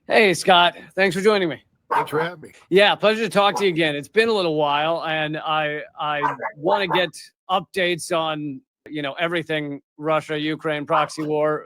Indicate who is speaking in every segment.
Speaker 1: Hey, Scott. Thanks for joining me.
Speaker 2: Thanks for having me.
Speaker 1: Yeah, pleasure to talk to you again. It's been a little while, and I want to get updates on everything Russia, Ukraine, proxy war,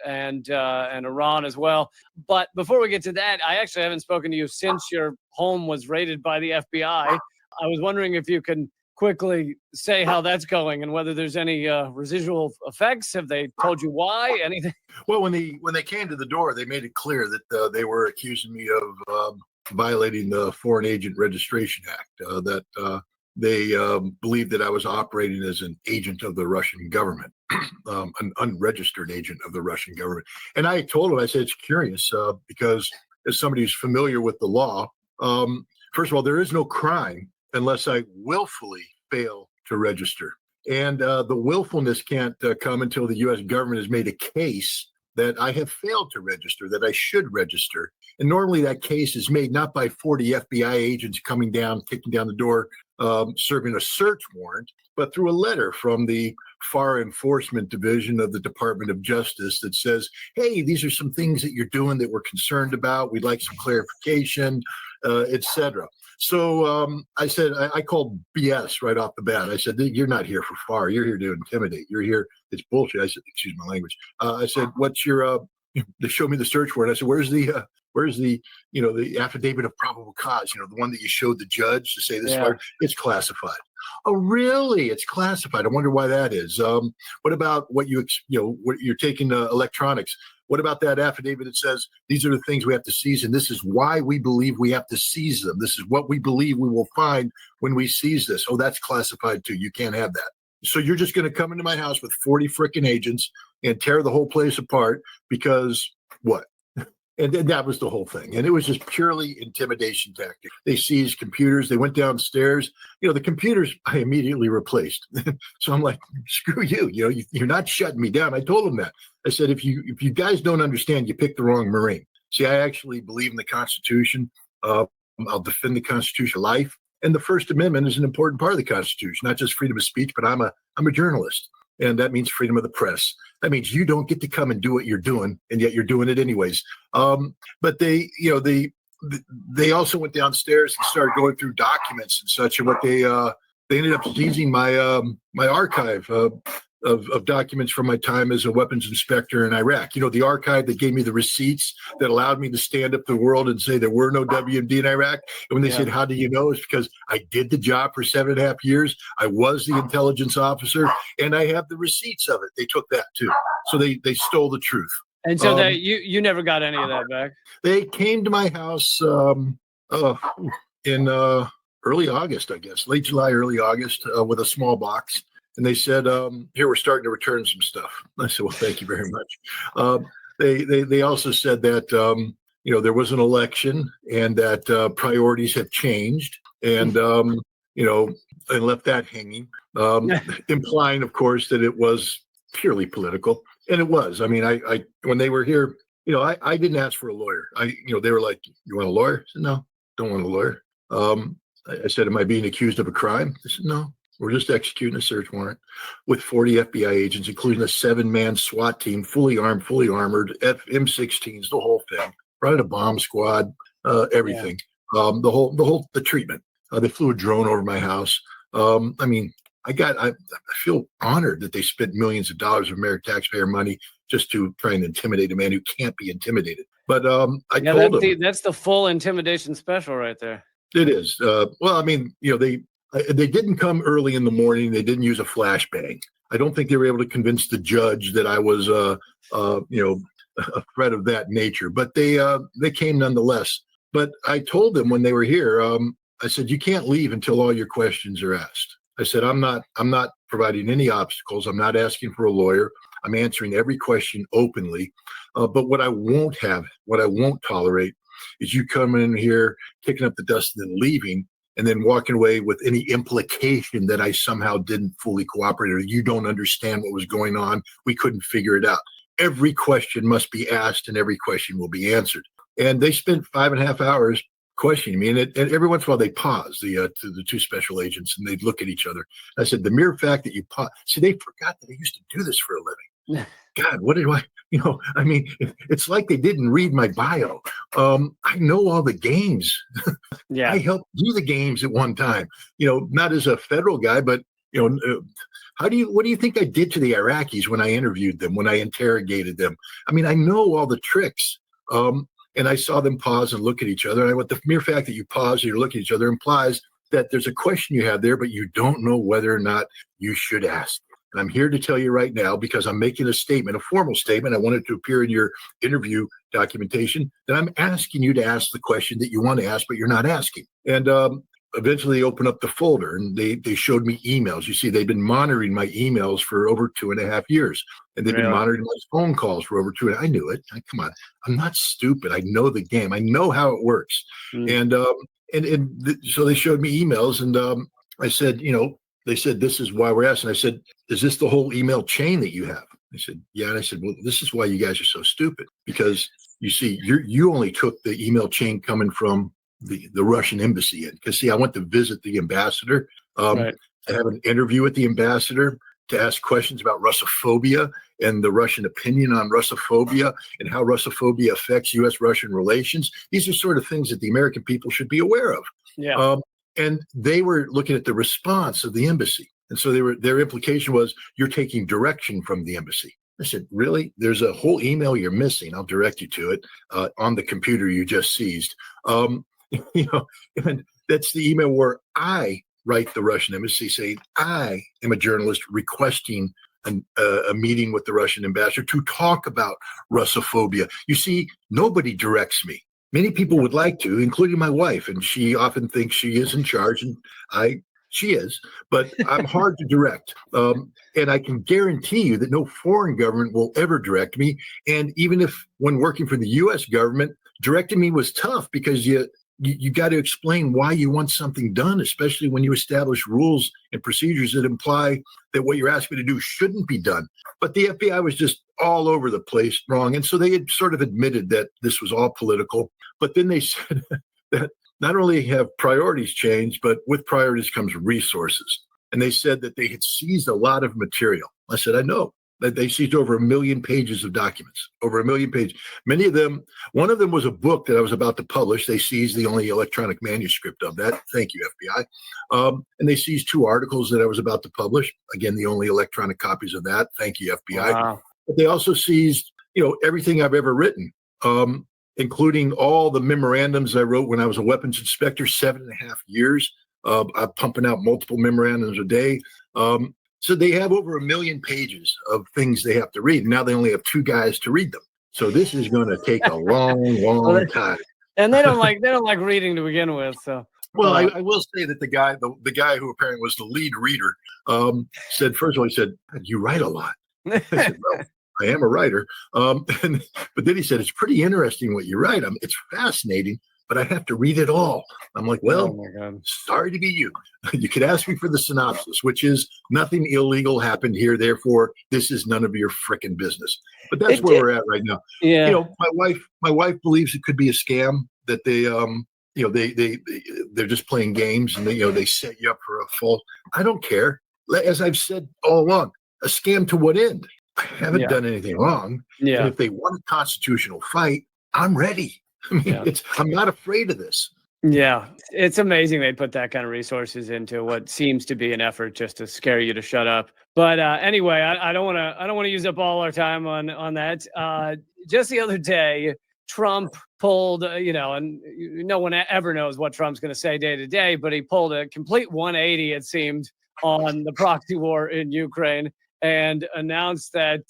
Speaker 1: and Iran as well. But before we get to that, I actually haven't spoken to you since your home was raided by the FBI. I was wondering if you can quickly say how that's going and whether there's any residual effects. Have they told you why? Anything?
Speaker 2: Well, when they came to the door, they made it clear that they were accusing me of violating the Foreign Agent Registration Act. That they believed that I was operating as an agent of the Russian government, an unregistered agent of the Russian government. And I told them, I said, it's curious because as somebody who's familiar with the law, first of all, there is no crime unless I willfully fail to register. And the willfulness can't come until the U.S. government has made a case that I have failed to register, that I should register. And normally that case is made not by 40 FBI agents coming down, kicking down the door, serving a search warrant, but through a letter from the FAR Enforcement Division of the Department of Justice that says, hey, these are some things that you're doing that we're concerned about. We'd like some clarification, et cetera. So I said, I called BS right off the bat. I said, you're not here for FAR. You're here to intimidate. You're here. It's bullshit. I said, excuse my language. I said, what's your, they showed me the search warrant. I said, where's the, the affidavit of probable cause, the one that you showed the judge to say this, it's classified. Oh, really? It's classified. I wonder why that is. What about what what you're taking electronics? What about that affidavit that says these are the things we have to seize, and this is why we believe we have to seize them. This is what we believe we will find when we seize this. Oh, that's classified too. You can't have that. So you're just going to come into my house with 40 frickin' agents and tear the whole place apart because what? And then that was the whole thing. And it was just purely intimidation tactic. They seized computers. They went downstairs. The computers I immediately replaced. So I'm like, screw you. You're not shutting me down. I told them that. I said, if you guys don't understand, you picked the wrong Marine. See, I actually believe in the Constitution. I'll defend the Constitution of life. And the First Amendment is an important part of the Constitution, not just freedom of speech, but I'm a journalist. And that means freedom of the press. That means you don't get to come and do what you're doing, and yet you're doing it anyways. But they also went downstairs and started going through documents and such. And what they ended up seizing my archive of documents from my time as a weapons inspector in Iraq. The archive that gave me the receipts that allowed me to stand up to the world and say there were no WMD in Iraq. And when they said, how do you know? It's because I did the job for 7.5 years. I was the intelligence officer, and I have the receipts of it. They took that too. So they stole the truth.
Speaker 1: And so you never got any of that back? They
Speaker 2: came to my house in early August, I guess, late July, early August, with a small box. And they said, here, we're starting to return some stuff. I said, well, thank you very much. They also said that, there was an election and that priorities have changed. And, they left that hanging, implying, of course, that it was purely political. And it was. I mean, I when they were here, I didn't ask for a lawyer. They were like, you want a lawyer? I said, no, don't want a lawyer. I said, am I being accused of a crime? I said, no. We're just executing a search warrant with 40 FBI agents, including a 7-man SWAT team, fully armed, fully armored, M16s, the whole thing. Brought in a bomb squad, everything. Yeah. The treatment. They flew a drone over my house. I feel honored that they spent millions of dollars of American taxpayer money just to try and intimidate a man who can't be intimidated. But I told them
Speaker 1: that's the full intimidation special right there.
Speaker 2: It is. They didn't come early in the morning. They didn't use a flashbang. I don't think they were able to convince the judge that I was, a threat of that nature. But they came nonetheless. But I told them when they were here, I said, you can't leave until all your questions are asked. I said, I'm not providing any obstacles. I'm not asking for a lawyer. I'm answering every question openly. But what I won't tolerate is you coming in here, kicking up the dust and then leaving, and then walking away with any implication that I somehow didn't fully cooperate or you don't understand what was going on. We couldn't figure it out. Every question must be asked and every question will be answered. And they spent 5.5 hours questioning me. And every once in a while they pause, the two special agents, and they'd look at each other. I said, the mere fact that you pause, see, they forgot that I used to do this for a living. God, what did I, I mean, it's like they didn't read my bio. I know all the games.
Speaker 1: Yeah.
Speaker 2: I helped do the games at one time, not as a federal guy, but, what do you think I did to the Iraqis when I interviewed them, when I interrogated them? I mean, I know all the tricks. And I saw them pause and look at each other. And I went, the mere fact that you pause and you look at each other implies that there's a question you have there, but you don't know whether or not you should ask. And I'm here to tell you right now, because I'm making a statement, a formal statement. I want it to appear in your interview documentation, that I'm asking you to ask the question that you want to ask, but you're not asking. And eventually they opened up the folder and they showed me emails. You see, they've been monitoring my emails for over 2.5 years. And they've been monitoring my phone calls for over I knew it. Come on. I'm not stupid. I know the game. I know how it works. And so they showed me emails, and I said, they said, this is why we're asking. I said, is this the whole email chain that you have? They said, yeah. And I said, well, this is why you guys are so stupid, because you see, you only took the email chain coming from the Russian embassy in. Because see, I went to visit the ambassador, to have an interview with the ambassador, to ask questions about Russophobia and the Russian opinion on Russophobia and how Russophobia affects U.S.-Russian relations. These are sort of things that the American people should be aware of.
Speaker 1: Yeah.
Speaker 2: And they were looking at the response of the embassy. And so their implication was, you're taking direction from the embassy. I said, really? There's a whole email you're missing. I'll direct you to it on the computer you just seized. And that's the email where I write the Russian embassy saying, I am a journalist requesting a meeting with the Russian ambassador to talk about Russophobia. You see, nobody directs me. Many people would like to, including my wife, and she often thinks she is in charge, and she is, but I'm hard to direct. And I can guarantee you that no foreign government will ever direct me. And even if, when working for the U.S. government, directing me was tough, because you got to explain why you want something done, especially when you establish rules and procedures that imply that what you're asking me to do shouldn't be done. But the FBI was just all over the place wrong. And so they had sort of admitted that this was all political. But then they said that not only have priorities changed, but with priorities comes resources. And they said that they had seized a lot of material. I said, I know. That they seized over 1 million pages of documents, over 1 million pages. Many of them, one of them was a book that I was about to publish. They seized the only electronic manuscript of that. Thank you, FBI. And they seized 2 articles that I was about to publish. Again, the only electronic copies of that. Thank you, FBI.
Speaker 1: Wow.
Speaker 2: But they also seized, everything I've ever written, including all the memorandums I wrote when I was a weapons inspector, 7.5 years. I'm pumping out multiple memorandums a day. So they have over 1 million pages of things they have to read. Now they only have 2 guys to read them. So this is going to take a long time.
Speaker 1: And they don't like reading to begin with. So
Speaker 2: well, I will say that the guy who apparently was the lead reader said, first of all, he said, you write a lot. I said, well, I am a writer. But then he said, it's pretty interesting what you write. It's fascinating, but I have to read it all. I'm like, well, sorry to be you. You could ask me for the synopsis, which is nothing illegal happened here. Therefore, this is none of your frickin' business. But that's where we're at right now.
Speaker 1: Yeah.
Speaker 2: My wife believes it could be a scam, that they're just playing games, and they set you up for a false. I don't care. As I've said all along, a scam to what end? I haven't done anything wrong.
Speaker 1: Yeah.
Speaker 2: And if they want a constitutional fight, I'm ready. I mean, I'm not afraid of this.
Speaker 1: Yeah, it's amazing they put that kind of resources into what seems to be an effort just to scare you to shut up. But anyway, I don't want to use up all our time on that. Just the other day, Trump pulled, and no one ever knows what Trump's going to say day to day, but he pulled a complete 180, it seemed, on the proxy war in Ukraine, and announced that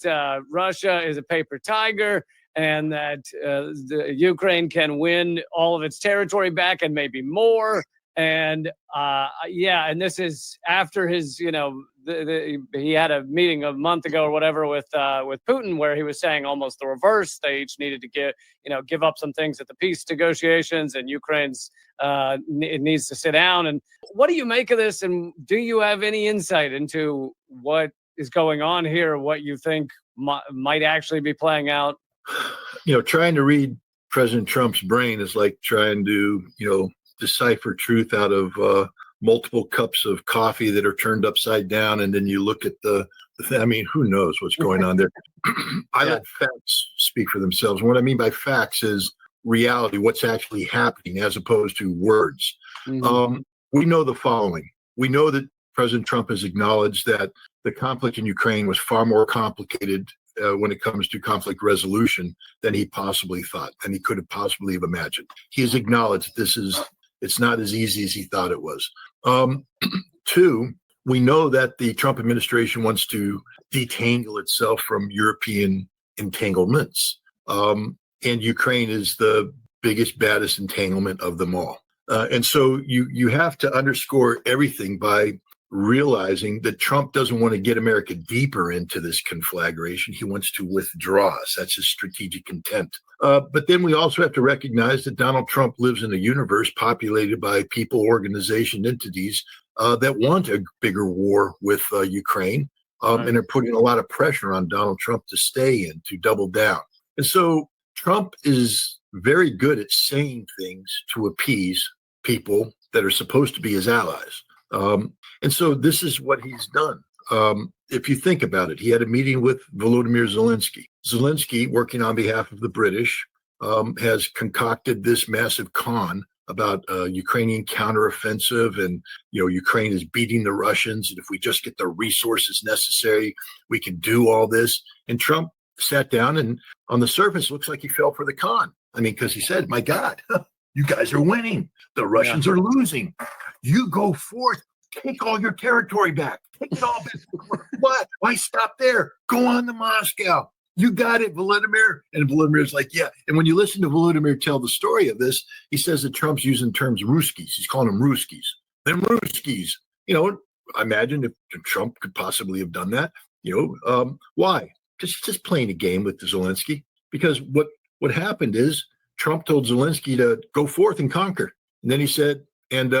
Speaker 1: Russia is a paper tiger, and that the Ukraine can win all of its territory back and maybe more. And and this is after his, he had a meeting a month ago or whatever with Putin, where he was saying almost the reverse. They each needed to give up some things at the peace negotiations, and Ukraine's it needs to sit down. And what do you make of this? And do you have any insight into what is going on here? What you think might actually be playing out?
Speaker 2: Trying to read President Trump's brain is like trying to, decipher truth out of multiple cups of coffee that are turned upside down, and then you look at the thing. I mean, who knows what's going on there? I let facts speak for themselves. And what I mean by facts is reality, what's actually happening, as opposed to words. We know the following. We know that President Trump has acknowledged that the conflict in Ukraine was far more complicated when it comes to conflict resolution than he possibly thought, than he could have possibly have imagined. He has acknowledged it's not as easy as he thought it was. Two, we know that the Trump administration wants to detangle itself from European entanglements. And Ukraine is the biggest, baddest entanglement of them all. And so you have to underscore everything by realizing that Trump doesn't want to get America deeper into this conflagration. He wants to withdraw us. That's his strategic intent. But then we also have to recognize that Donald Trump lives in a universe populated by people, organizations, entities that want a bigger war with Ukraine. And are putting a lot of pressure on Donald Trump to stay in, to double down. And so Trump is very good at saying things to appease people that are supposed to be his allies. And so this is what he's done. If you think about it, he had a meeting with Volodymyr Zelensky. Zelensky, working on behalf of the British, has concocted this massive con about Ukrainian counteroffensive, and Ukraine is beating the Russians, and if we just get the resources necessary, we can do all this. And Trump sat down, and on the surface, looks like he fell for the con. I mean, because he said, "My God, you guys are winning. The Russians are losing. You go forth, take all your territory back. Take it all back. What? Why stop there? Go on to Moscow. You got it, Volodymyr." And Volodymyr's like, yeah. And when you listen to Volodymyr tell the story of this, he says that Trump's using terms Ruskies. He's calling them Ruskies. Them Ruskies. I imagine if Trump could possibly have done that. Why? Because he's just playing a game with Zelensky. Because what happened is Trump told Zelensky to go forth and conquer. And then he said, and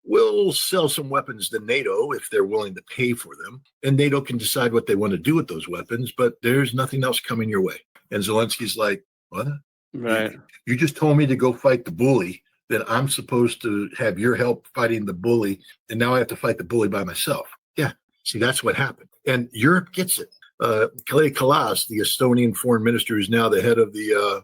Speaker 2: we'll sell some weapons to NATO if they're willing to pay for them. And NATO can decide what they want to do with those weapons, but there's nothing else coming your way. And Zelensky's like, what?
Speaker 1: Right.
Speaker 2: You just told me to go fight the bully, that I'm supposed to have your help fighting the bully, and now I have to fight the bully by myself. Yeah, see, that's what happened. And Europe gets it. Kaja Kallas, the Estonian foreign minister, who's now the head of the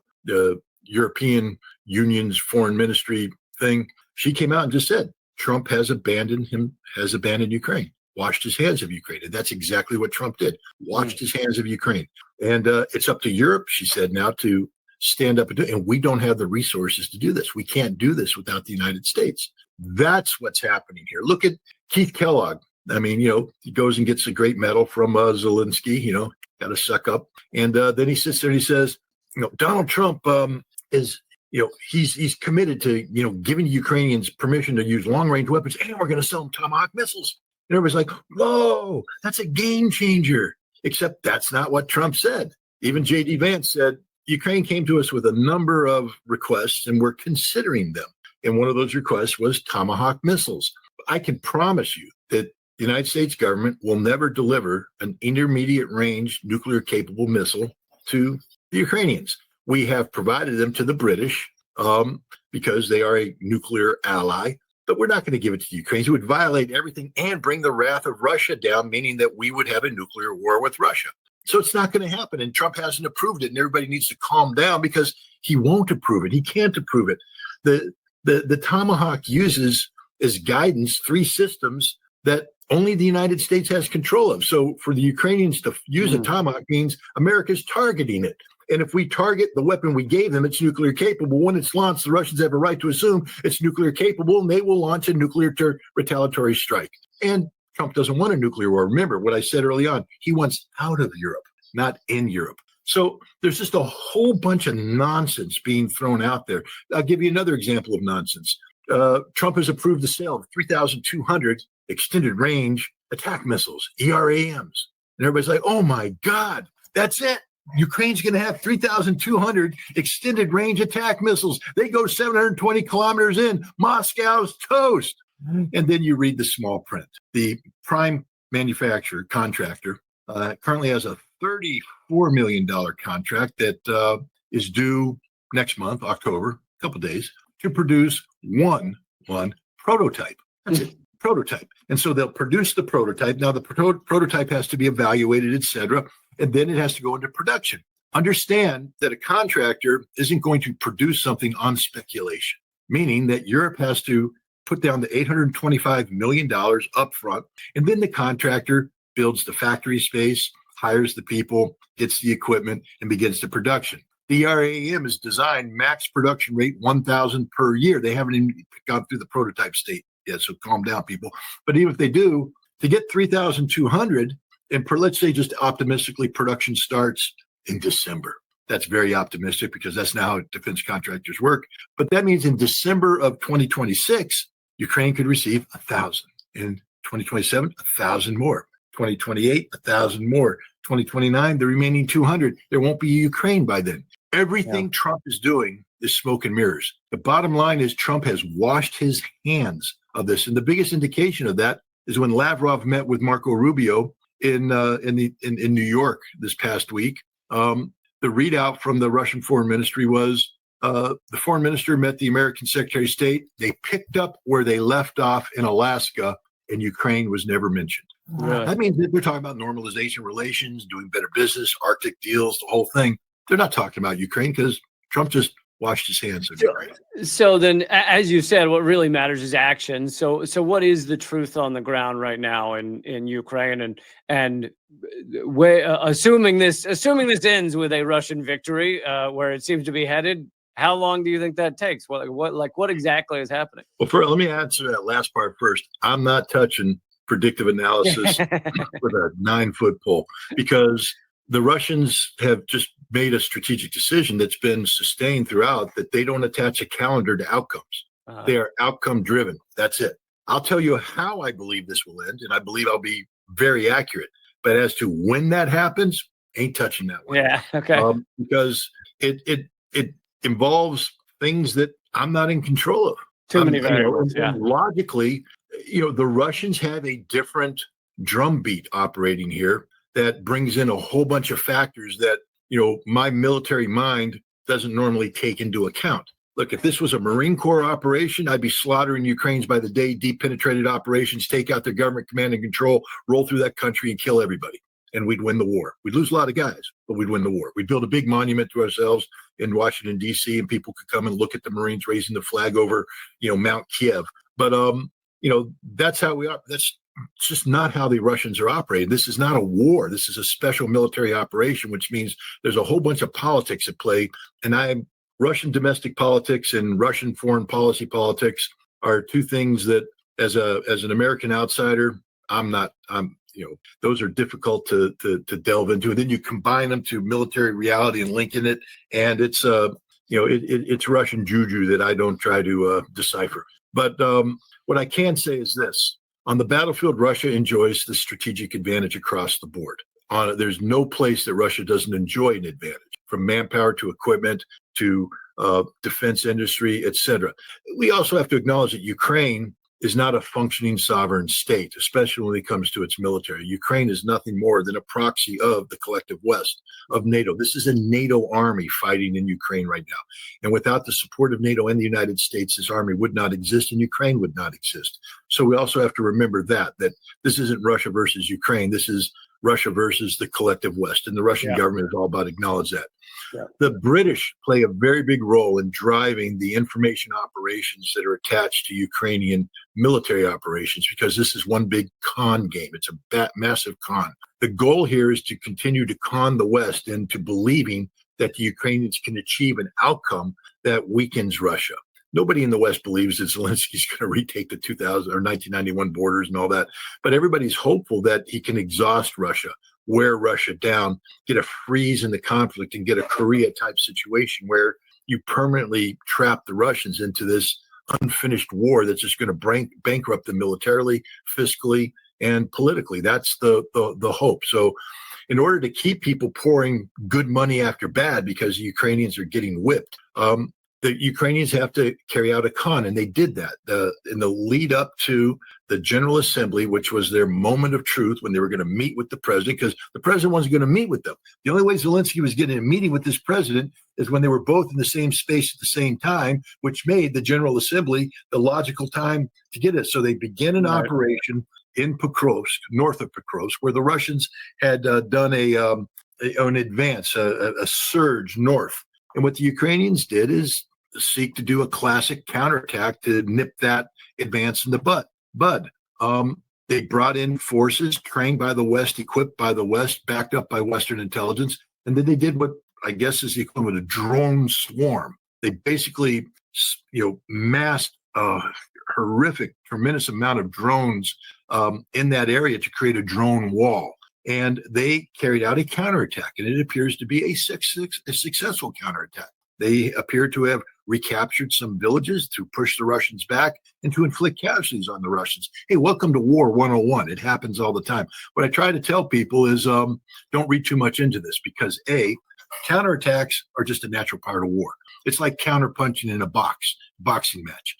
Speaker 2: European Union's foreign ministry thing, she came out and just said, Trump has abandoned Ukraine, washed his hands of Ukraine. And that's exactly what Trump did, washed his hands of Ukraine. And it's up to Europe, she said, now to stand up and do it. And we don't have the resources to do this. We can't do this without the United States. That's what's happening here. Look at Keith Kellogg. I mean, he goes and gets a great medal from Zelensky, got to suck up. And then he sits there and he says, Donald Trump is, he's committed to, giving Ukrainians permission to use long-range weapons, and we're going to sell them Tomahawk missiles. And everybody's like, whoa, that's a game changer. Except that's not what Trump said. Even J.D. Vance said, Ukraine came to us with a number of requests, and we're considering them. And one of those requests was Tomahawk missiles. I can promise you that the United States government will never deliver an intermediate-range nuclear-capable missile to the Ukrainians. We have provided them to the British because they are a nuclear ally, but we're not going to give it to the Ukrainians. It would violate everything and bring the wrath of Russia down, meaning that we would have a nuclear war with Russia. So it's not going to happen, and Trump hasn't approved it, and everybody needs to calm down because he won't approve it. He can't approve it. The Tomahawk uses as guidance 3 systems that only the United States has control of. So for the Ukrainians to use a Tomahawk means America's targeting it. And if we target the weapon we gave them, it's nuclear capable. When it's launched, the Russians have a right to assume it's nuclear capable, and they will launch a nuclear retaliatory strike. And Trump doesn't want a nuclear war. Remember what I said early on. He wants out of Europe, not in Europe. So there's just a whole bunch of nonsense being thrown out there. I'll give you another example of nonsense. Trump has approved the sale of 3,200 extended range attack missiles, ERAMs. And everybody's like, oh my God, that's it. Ukraine's going to have 3,200 extended range attack missiles. They go 720 kilometers in. Moscow's toast. And then you read the small print. The prime manufacturer, contractor, currently has a $34 million contract that is due next month, October, a couple days, to produce one prototype. That's it. prototype. And so they'll produce the prototype. Now the prototype has to be evaluated, et cetera, and then it has to go into production. Understand that a contractor isn't going to produce something on speculation, meaning that Europe has to put down the $825 million up front, and then the contractor builds the factory space, hires the people, gets the equipment, and begins the production. The ERAM is designed max production rate 1,000 per year. They haven't even gone through the prototype state yet, so calm down, people. But even if they do, to get 3,200, and let's say just optimistically production starts in December. That's very optimistic because that's not how defense contractors work. But that means in December of 2026, Ukraine could receive 1,000. In 2027, 1,000 more. 2028, 1,000 more. 2029, the remaining 200. There won't be Ukraine by then. Everything Trump is doing is smoke and mirrors. The bottom line is Trump has washed his hands of this. And the biggest indication of that is when Lavrov met with Marco Rubio in New York this past week. The readout from the Russian foreign ministry was the foreign minister met the American Secretary of State. They picked up where they left off in Alaska, and Ukraine was never mentioned.
Speaker 1: Really?
Speaker 2: That means that they're talking about normalization relations, doing better business, Arctic deals, the whole thing. They're not talking about Ukraine because Trump just washed his hands of Ukraine.
Speaker 1: So then, as you said, what really matters is action. So what is the truth on the ground right now in Ukraine, and assuming this ends with a Russian victory, where it seems to be headed, how long do you think that takes? What exactly is happening?
Speaker 2: Well, let me answer that last part first. I'm not touching predictive analysis with a 9-foot pole because the Russians have just made a strategic decision that's been sustained throughout that they don't attach a calendar to outcomes. They are outcome driven. That's it. I'll tell you how I believe this will end, and I believe I'll be very accurate. But as to when that happens, ain't touching that one.
Speaker 1: Yeah, okay.
Speaker 2: Because it involves things that I'm not in control of.
Speaker 1: Too many variables.
Speaker 2: And logically, the Russians have a different drumbeat operating here that brings in a whole bunch of factors that, my military mind doesn't normally take into account. Look, if this was a Marine Corps operation, I'd be slaughtering Ukrainians by the day, deep penetrated operations, take out their government command and control, roll through that country and kill everybody. And we'd win the war. We'd lose a lot of guys, but we'd win the war. We'd build a big monument to ourselves in Washington, D.C., and people could come and look at the Marines raising the flag over, Mount Kiev. But, that's how we are. That's just not how the Russians are operating. This is not a war. This is a special military operation, which means there's a whole bunch of politics at play. And Russian domestic politics and Russian foreign policy politics are two things that, as an American outsider, those are difficult to delve into. And then you combine them to military reality and link in it, and it's it's Russian juju that I don't try to decipher. But what I can say is this: on the battlefield, Russia enjoys the strategic advantage across the board. There's no place that Russia doesn't enjoy an advantage, from manpower to equipment to defense industry, et cetera. We also have to acknowledge that Ukraine is not a functioning sovereign state, especially when it comes to its military. Ukraine is nothing more than a proxy of the collective West, of NATO. This is a NATO army fighting in Ukraine right now. And without the support of NATO and the United States, this army would not exist and Ukraine would not exist. So we also have to remember that this isn't Russia versus Ukraine. This is Russia versus the collective West. And the Russian government is all about acknowledge that. Yeah. The British play a very big role in driving the information operations that are attached to Ukrainian military operations, because this is one big con game. It's a massive con. The goal here is to continue to con the West into believing that the Ukrainians can achieve an outcome that weakens Russia. Nobody in the West believes that Zelensky's going to retake the 2000 or 1991 borders and all that, but everybody's hopeful that he can exhaust Russia, wear Russia down, get a freeze in the conflict, and get a Korea-type situation where you permanently trap the Russians into this unfinished war that's just going to bankrupt them militarily, fiscally, and politically. That's the hope. So in order to keep people pouring good money after bad because the Ukrainians are getting whipped, the Ukrainians have to carry out a con, and they did that. In the lead up to the General Assembly, which was their moment of truth when they were going to meet with the president, because the president wasn't going to meet with them. The only way Zelensky was getting a meeting with this president is when they were both in the same space at the same time, which made the General Assembly the logical time to get it. So they began an operation in Pokrovsk, north of Pokrovsk, where the Russians had done an advance, a surge north. And what the Ukrainians did is seek to do a classic counterattack to nip that advance in the bud. They brought in forces trained by the West, equipped by the West, backed up by Western intelligence. And then they did what I guess is the equivalent of a drone swarm. They basically, massed a horrific, tremendous amount of drones in that area to create a drone wall. And they carried out a counterattack, and it appears to be a successful counterattack. They appear to have recaptured some villages to push the Russians back and to inflict casualties on the Russians. Hey, welcome to War 101. It happens all the time. What I try to tell people is don't read too much into this, because counterattacks are just a natural part of war. It's like counterpunching in a boxing match.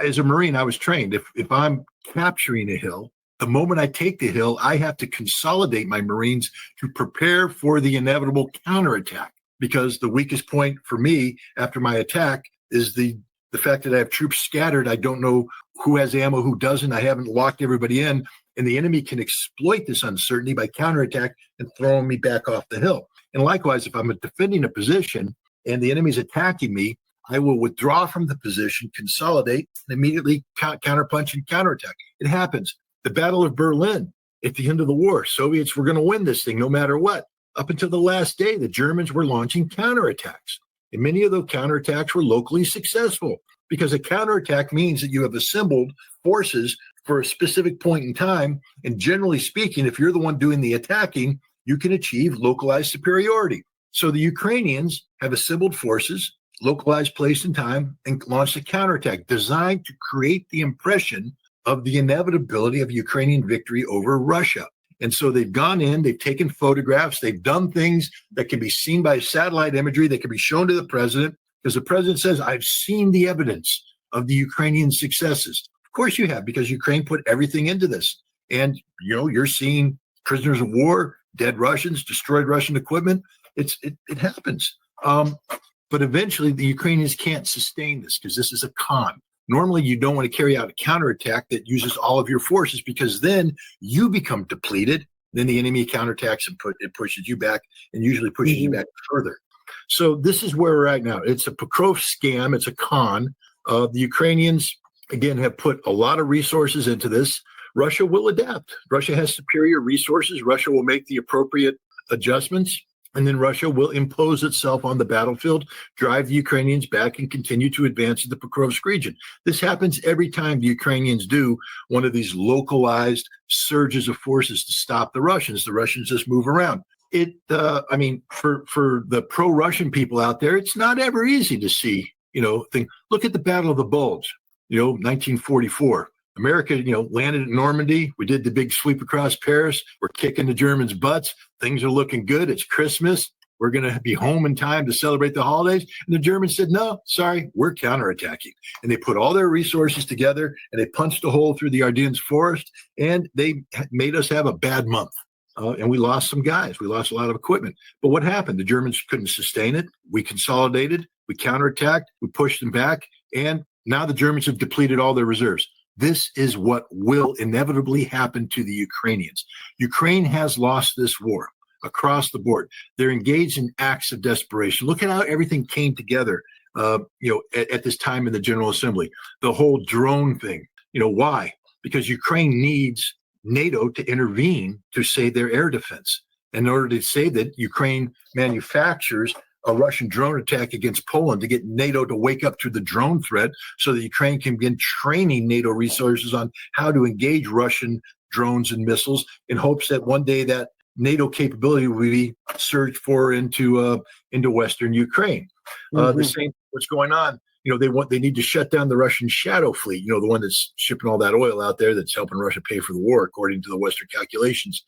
Speaker 2: As a Marine, I was trained. If I'm capturing a hill, the moment I take the hill, I have to consolidate my Marines to prepare for the inevitable counterattack, because the weakest point for me after my attack is the fact that I have troops scattered. I don't know who has ammo, who doesn't. I haven't locked everybody in, and the enemy can exploit this uncertainty by counterattack and throwing me back off the hill. And likewise, if I'm defending a position and the enemy's attacking me, I will withdraw from the position, consolidate, and immediately counterpunch and counterattack. It happens. The Battle of Berlin, at the end of the war, Soviets were going to win this thing no matter what. Up until the last day, the Germans were launching counterattacks. And many of those counterattacks were locally successful, because a counterattack means that you have assembled forces for a specific point in time. And generally speaking, if you're the one doing the attacking, you can achieve localized superiority. So the Ukrainians have assembled forces, localized place and time, and launched a counterattack designed to create the impression of the inevitability of Ukrainian victory over Russia. And so they've gone in, they've taken photographs, they've done things that can be seen by satellite imagery, that can be shown to the president, because the president says, I've seen the evidence of the Ukrainian successes. Of course you have, because Ukraine put everything into this. And, you're seeing prisoners of war, dead Russians, destroyed Russian equipment. It happens. But eventually the Ukrainians can't sustain this, because this is a con. Normally, you don't want to carry out a counterattack that uses all of your forces, because then you become depleted. Then the enemy counterattacks and it pushes you back, and usually pushes you back further. So this is where we're at now. It's a Pokrovsk scam. It's a con. The Ukrainians, again, have put a lot of resources into this. Russia will adapt. Russia has superior resources. Russia will make the appropriate adjustments. And then Russia will impose itself on the battlefield, drive the Ukrainians back, and continue to advance in the Pokrovsk region. This happens every time the Ukrainians do one of these localized surges of forces to stop the Russians. The Russians just move around. For the pro-Russian people out there, it's not ever easy to see, look at the Battle of the Bulge, 1944. America, landed at Normandy. We did the big sweep across Paris. We're kicking the Germans' butts. Things are looking good. It's Christmas. We're going to be home in time to celebrate the holidays. And the Germans said, no, sorry, we're counterattacking. And they put all their resources together, and they punched a hole through the Ardennes forest, and they made us have a bad month. And we lost some guys. We lost a lot of equipment. But what happened? The Germans couldn't sustain it. We consolidated. We counterattacked. We pushed them back. And now the Germans have depleted all their reserves. This is what will inevitably happen to the Ukrainians. Ukraine has lost this war across the board. They're engaged in acts of desperation. Look at how everything came together, at this time in the General Assembly. The whole drone thing. Why? Because Ukraine needs NATO to intervene to save their air defense. In order to say that, Ukraine manufactures a Russian drone attack against Poland to get NATO to wake up to the drone threat, so that Ukraine can begin training NATO resources on how to engage Russian drones and missiles, in hopes that one day that NATO capability will be surged for into Western Ukraine. The same what's going on. They need to shut down the Russian shadow fleet, the one that's shipping all that oil out there that's helping Russia pay for the war, according to the Western calculations.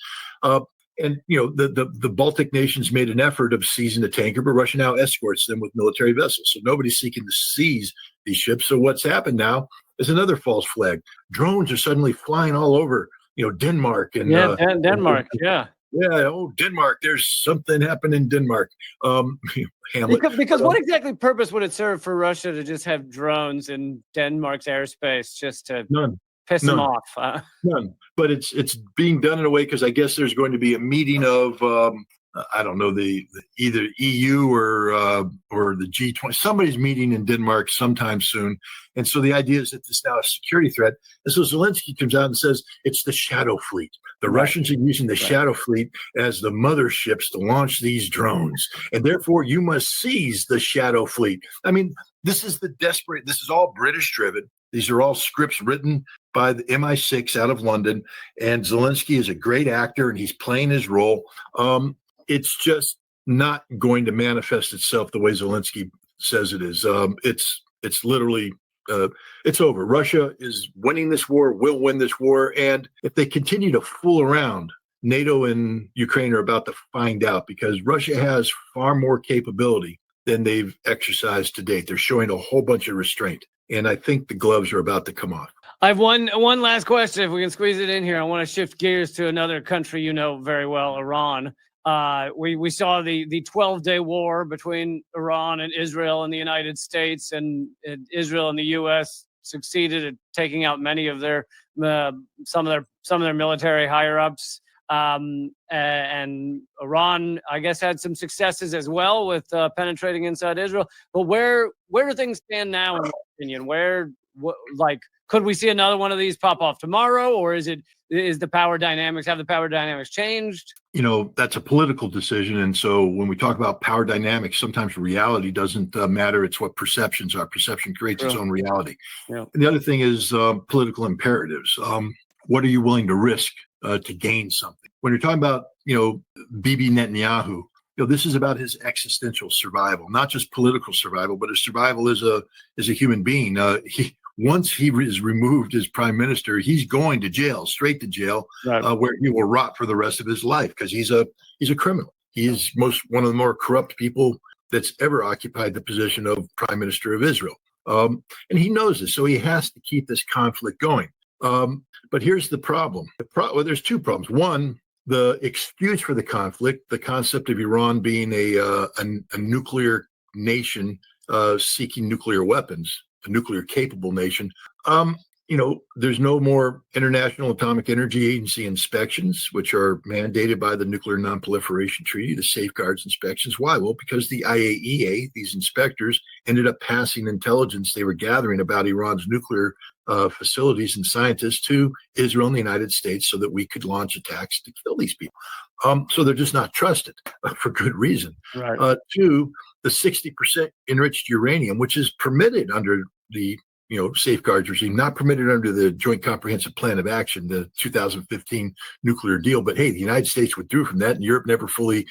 Speaker 2: And the Baltic nations made an effort of seizing the tanker, but Russia now escorts them with military vessels. So nobody's seeking to seize these ships. So what's happened now is another false flag. Drones are suddenly flying all over, Denmark and
Speaker 1: Denmark. Yeah.
Speaker 2: Yeah. Oh, Denmark. There's something happening in Denmark. Hamlet.
Speaker 1: Because what exactly purpose would it serve for Russia to just have drones in Denmark's airspace just to piss them off?
Speaker 2: None. But it's being done in a way because I guess there's going to be a meeting of I don't know the either EU or the G20. Somebody's meeting in Denmark sometime soon, and so the idea is that this is now a security threat. And so Zelensky comes out and says it's the shadow fleet. The Russians are using the shadow fleet as the motherships to launch these drones, and therefore you must seize the shadow fleet. I mean, this is this is all British driven. These are all scripts written by the MI6 out of London, and Zelensky is a great actor, and he's playing his role. It's just not going to manifest itself the way Zelensky says it is. It's literally it's over. Russia is winning this war, will win this war, and if they continue to fool around, NATO and Ukraine are about to find out because Russia has far more capability than they've exercised to date. They're showing a whole bunch of restraint, and I think the gloves are about to come off.
Speaker 1: I have one last question, if we can squeeze it in here. I want to shift gears to another country you know very well, Iran. We saw the 12-day war between Iran and Israel and the United States, and Israel and the U.S. succeeded at taking out many of their some of their military higher ups. And Iran, I guess, had some successes as well with penetrating inside Israel. But where do things stand now, in your opinion? Could we see another one of these pop off tomorrow, or have the power dynamics changed?
Speaker 2: That's a political decision. And so when we talk about power dynamics, sometimes reality doesn't matter. It's what perceptions are. Perception creates its own reality. Yeah. And the other thing is political imperatives. What are you willing to risk to gain something? When you're talking about, Bibi Netanyahu, this is about his existential survival, not just political survival, but his survival as a human being. Once he is removed as prime minister, he's going to jail, straight to jail, right, where he will rot for the rest of his life because he's a criminal. He is one of the more corrupt people that's ever occupied the position of prime minister of Israel. And he knows this, so he has to keep this conflict going. But here's the problem. There's two problems. One, the excuse for the conflict, the concept of Iran being a nuclear nation seeking nuclear weapons, a nuclear capable nation. There's no more International Atomic Energy Agency inspections, which are mandated by the Nuclear Non-Proliferation Treaty, the safeguards inspections. Why? Well, because the IAEA, these inspectors, ended up passing intelligence they were gathering about Iran's nuclear facilities and scientists to Israel and the United States so that we could launch attacks to kill these people. So they're just not trusted for good reason. Right. Two, the 60% enriched uranium, which is permitted under the safeguards regime, not permitted under the Joint Comprehensive Plan of Action, the 2015 nuclear deal. But hey, the United States withdrew from that, and Europe never fully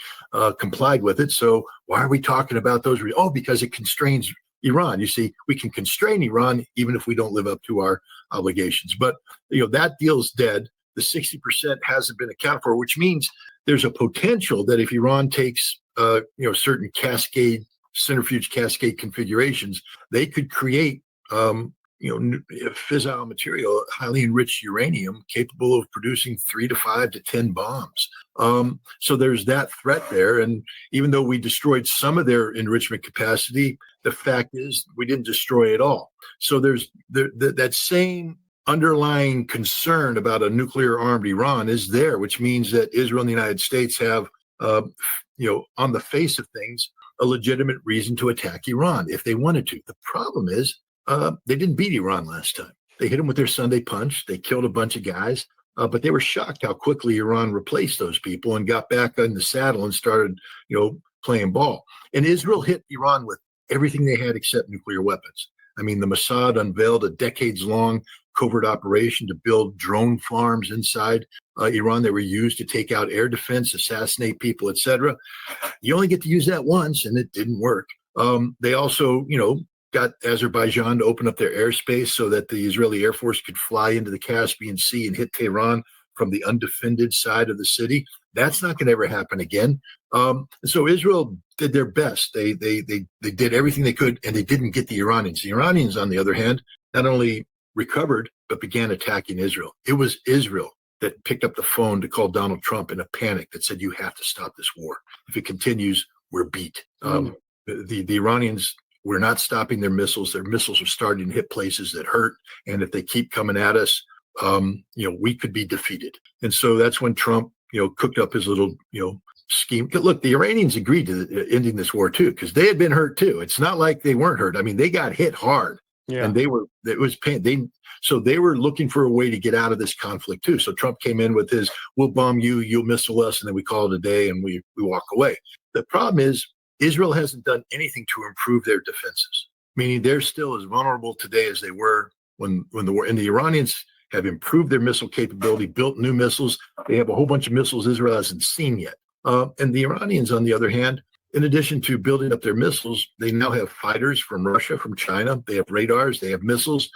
Speaker 2: complied with it. So why are we talking about those? Because it constrains Iran. You see, we can constrain Iran even if we don't live up to our obligations. But that deal's dead. The 60% hasn't been accounted for, which means there's a potential that if Iran takes certain centrifuge cascade configurations, they could create fissile material, highly enriched uranium capable of producing 3 to 5 to 10 bombs. So there's that threat there. And even though we destroyed some of their enrichment capacity, the fact is we didn't destroy it all. So there's that same underlying concern about a nuclear armed Iran is there, which means that Israel and the United States have, on the face of things, a legitimate reason to attack Iran if they wanted to. The problem is they didn't beat Iran last time. They hit them with their Sunday punch. They killed a bunch of guys, but they were shocked how quickly Iran replaced those people and got back on the saddle and started, playing ball. And Israel hit Iran with everything they had except nuclear weapons. I mean, the Mossad unveiled a decades-long covert operation to build drone farms inside Iran that were used to take out air defense, assassinate people, etc. You only get to use that once, and it didn't work. They also, got Azerbaijan to open up their airspace so that the Israeli Air Force could fly into the Caspian Sea and hit Tehran from the undefended side of the city. That's not going to ever happen again. So Israel did their best. They did everything they could, and they didn't get the Iranians. The Iranians, on the other hand, not only recovered, but began attacking Israel. It was Israel that picked up the phone to call Donald Trump in a panic that said, you have to stop this war. If it continues, we're beat. The Iranians were not stopping their missiles. Their missiles are starting to hit places that hurt. And if they keep coming at us, we could be defeated. And so that's when Trump, cooked up his little, scheme. Look, the Iranians agreed to ending this war too, because they had been hurt too. It's not like they weren't hurt. I mean, they got hit hard. Yeah. And it was pain. So they were looking for a way to get out of this conflict too. So Trump came in with his, we'll bomb you, you'll missile us, and then we call it a day and we walk away. The problem is Israel hasn't done anything to improve their defenses, meaning they're still as vulnerable today as they were when the war, and the Iranians have improved their missile capability, built new missiles. They have a whole bunch of missiles Israel hasn't seen yet. And the Iranians, on the other hand, in addition to building up their missiles, they now have fighters from Russia, from China. They have radars. They have missiles.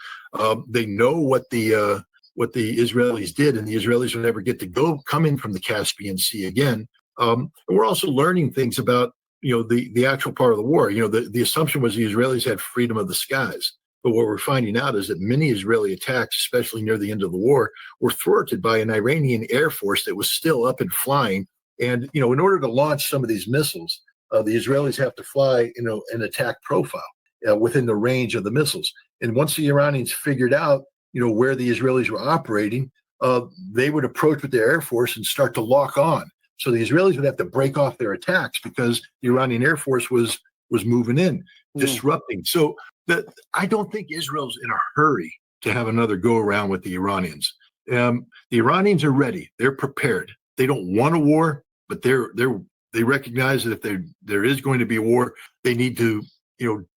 Speaker 2: They know what the Israelis did, and the Israelis will never get to come in from the Caspian Sea again. And we're also learning things about the actual part of the war. The assumption was the Israelis had freedom of the skies, but what we're finding out is that many Israeli attacks, especially near the end of the war, were thwarted by an Iranian air force that was still up and flying. And in order to launch some of these missiles, the Israelis have to fly, an attack profile within the range of the missiles. And once the Iranians figured out, where the Israelis were operating, they would approach with their air force and start to lock on. So the Israelis would have to break off their attacks because the Iranian air force was moving in, disrupting. So I don't think Israel's in a hurry to have another go around with the Iranians. The Iranians are ready. They're prepared. They don't want a war, but they recognize that if there is going to be a war, they need to,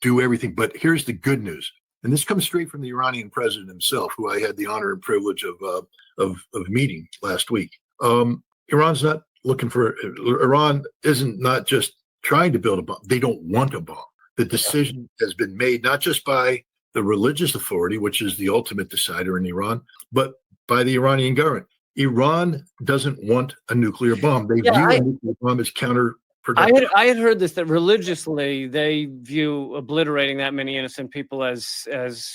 Speaker 2: do everything. But here's the good news. And this comes straight from the Iranian president himself, who I had the honor and privilege of meeting last week. Iran's not Iran isn't not just trying to build a bomb. They don't want a bomb. The decision has been made, not just by the religious authority, which is the ultimate decider in Iran, but by the Iranian government. Iran doesn't want a nuclear bomb. They view a nuclear bomb as counterproductive.
Speaker 1: I had heard this, that religiously they view obliterating that many innocent people as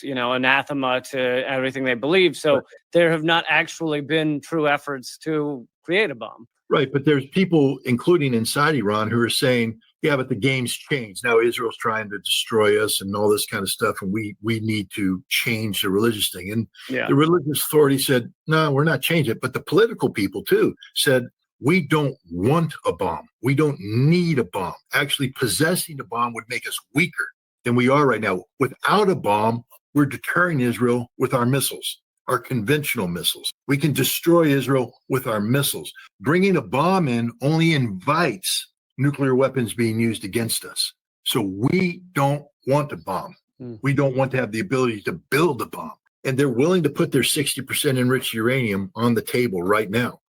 Speaker 1: anathema to everything they believe. So there have not actually been true efforts to create a bomb.
Speaker 2: Right, but there's people, including inside Iran, who are saying, yeah, but the game's changed. Now Israel's trying to destroy us and all this kind of stuff, and we need to change the religious thing. And the religious authority said, no, we're not changing it. But the political people, too, said, we don't want a bomb. We don't need a bomb. Actually, possessing a bomb would make us weaker than we are right now. Without a bomb, we're deterring Israel with our missiles, our conventional missiles. We can destroy Israel with our missiles. Bringing a bomb in only invites nuclear weapons being used against us. So we don't want a bomb. We don't want to have the ability to build a bomb. And they're willing to put their 60% enriched uranium on the table right now.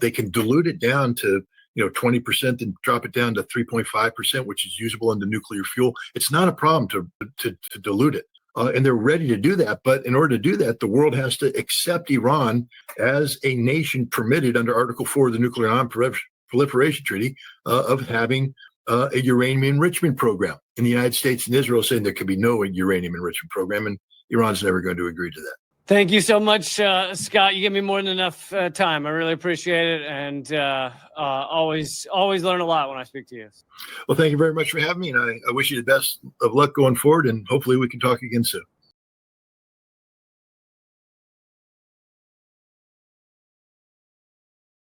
Speaker 2: They can dilute it down to 20% and drop it down to 3.5%, which is usable into nuclear fuel. It's not a problem to dilute it. And they're ready to do that. But in order to do that, the world has to accept Iran as a nation permitted under Article 4 of the Nuclear Non-Proliferation Treaty of having a uranium enrichment program. In the United States and Israel saying there could be no uranium enrichment program, and Iran's never going to agree to that.
Speaker 1: Thank you so much, Scott. You give me more than enough time. I really appreciate it, and always learn a lot when I speak to you.
Speaker 2: Well, thank you very much for having me, and I wish you the best of luck going forward, and hopefully we can talk again soon.